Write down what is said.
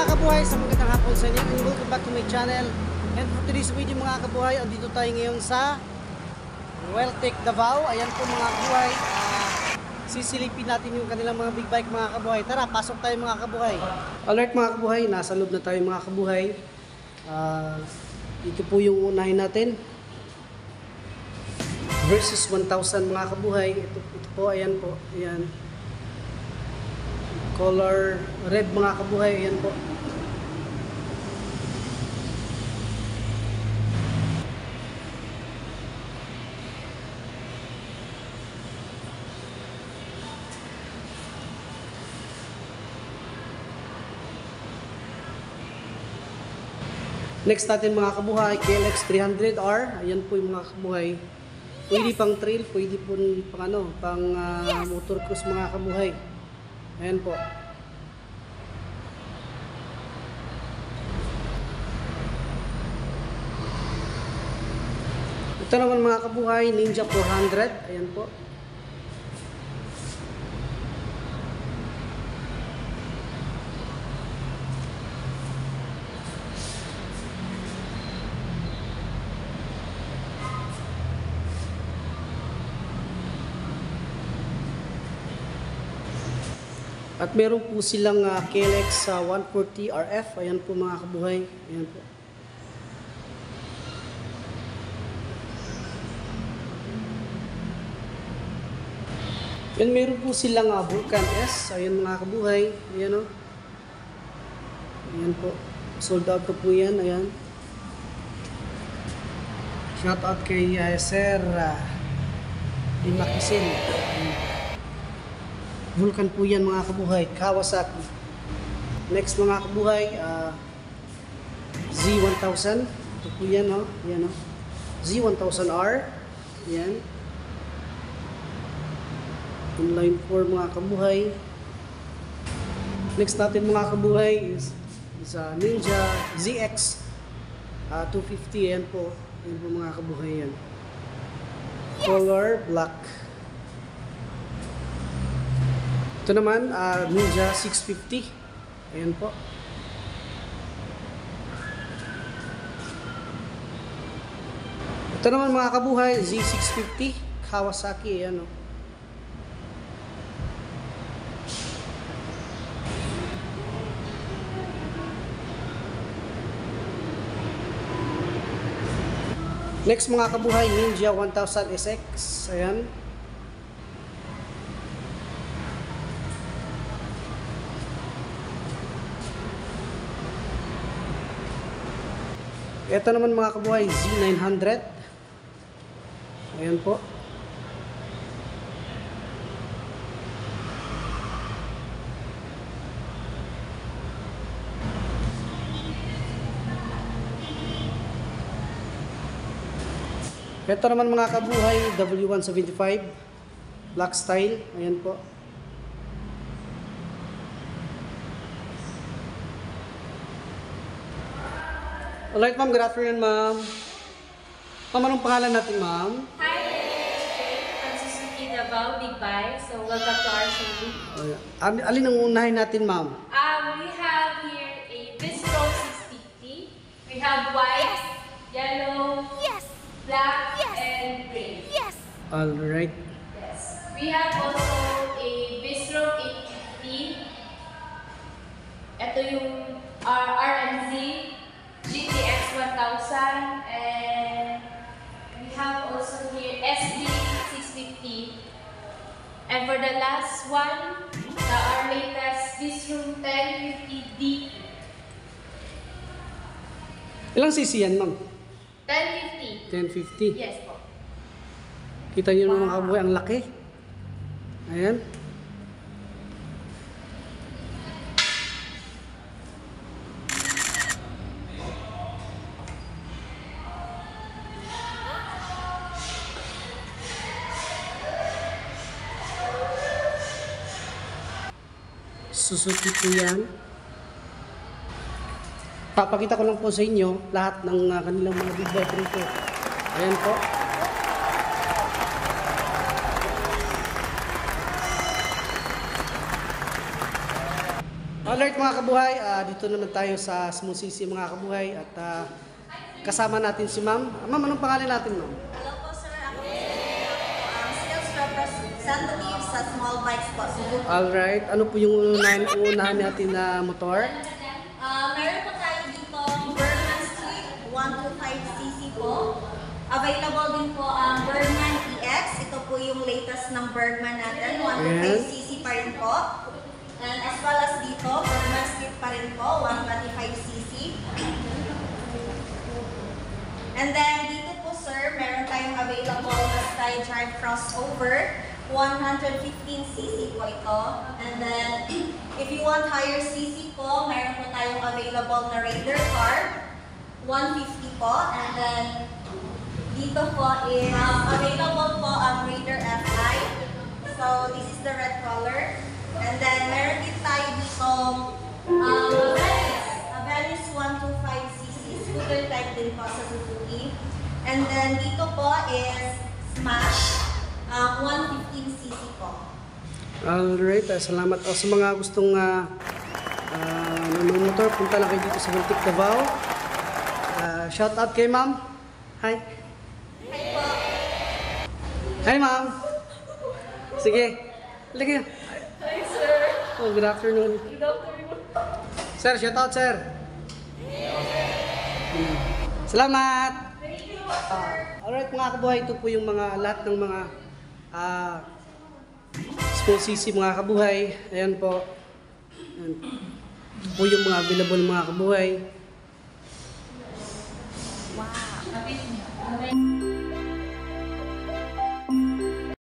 mga kabuhay, sa magandang hapon sa inyo and welcome back to my channel. And for today's video mga kabuhay, andito tayo ngayon sa Welltech Davao. Ayan po mga kabuhay, sisilipin natin yung kanilang mga big bike mga kabuhay. Tara, pasok tayo mga kabuhay. Alright mga kabuhay, nasa loob na tayo mga kabuhay. Ito po yung unahin natin. Versus 1,000 mga kabuhay. Ito po, ayan po. Ayan. Color red mga kabuhay. Ayan po. Next natin mga kabuhay, KLX 300R. Ayan po yung mga kabuhay. Pwede pang trail, pwede po pang motor cruise mga kabuhay. Ayan po. Ito naman mga kabuhay, Ninja 400. Ayan po. At meron po silang KLX 140 RF. Ayan po mga kabuhay. Ayan po. Yan, meron po silang Vulcan S. Ayan mga kabuhay. Ayan o. Ayan po. Sold out po yan. Ayan. Shout out kay Sir Dimakisin. Vulcan po yan mga kabuhay, Kawasaki. Next mga kabuhay, Z1000. Ito po yan o. Yan o. Z1000R. Yan. Inline 4 mga kabuhay. Next natin mga kabuhay is Ninja ZX 250. Yan po. Yan po mga kabuhay yan. Color black. Ito naman, Ninja 650. Ayan po. Ito naman mga kabuhay, Z650. Kawasaki. Ayan o. Next mga kabuhay, Ninja 1000 SX. Ayan. Ito naman mga kabuhay, Z900. Ayan po. Ito naman mga kabuhay, W175 black style. Ayan po. Alright ma'am, good afternoon ma'am. Ma'am, anong pangalan natin ma'am? Hi, from Suzuki Davao, Big Bike. So, welcome to our showroom. Alin ang unahin natin ma'am? We have here a Bistro 650. We have white, yellow, black, and gray. Alright. Yes. We have also a Bistro 850. Ito yung RMZ GTX 1000, and we have also here SB 650. And for the last one, our latest Bistro 1050D. Ilang cc yan ma'am? 1050. 1050. Yes po. Kita nyo naman mga kabuhay, ang laki. Ayan. Suzuki po yan. Papakita ko lang po sa inyo lahat ng kanilang mga big bike rito. Ayan po. Alright mga kabuhay, dito naman tayo sa Smooth CC mga kabuhay at kasama natin si Ma'am. Ma'am, anong pangalan natin, Ma'am? Hello po sir, ako po sales representative sa Small Bikes po. Alright, ano po yung uunahan natin na motor? Meron po tayo dito Bergman Street 125cc po. Available din po ang Bergman EX. Ito po yung latest ng Bergman natin, 125cc pa rin po. And as well as dito, Bergman Street pa rin po, 125cc. And then dito po sir, meron tayong available na Style Drive Crossover, 115cc po ito. And then, if you want higher cc po, meron po tayong available na Raider car, 150 po. And then, dito po is available po ang Raider FI. So, this is the red color. And then, meron din tayo dito Venice 125cc, scooter type din po sa Suzuki. And then, dito po is Smash, 115cc po. Alright, salamat po sa mga gustong motor. Punta lang kayo dito sa Weltic Davao. Shout out kay Ma'am. Hi. Hi po. Hi Ma'am. Sige. Lagi. Hi, sir. Oh, good afternoon. Good afternoon. Sir, shout out sir. Salamat. Thank you, sir. Alright mga kabuhay, ito po yung mga lahat ng mga Small CC mga kabuhay. Ayan po. Ayan. Ito po yung mga available mga kabuhay. Wow.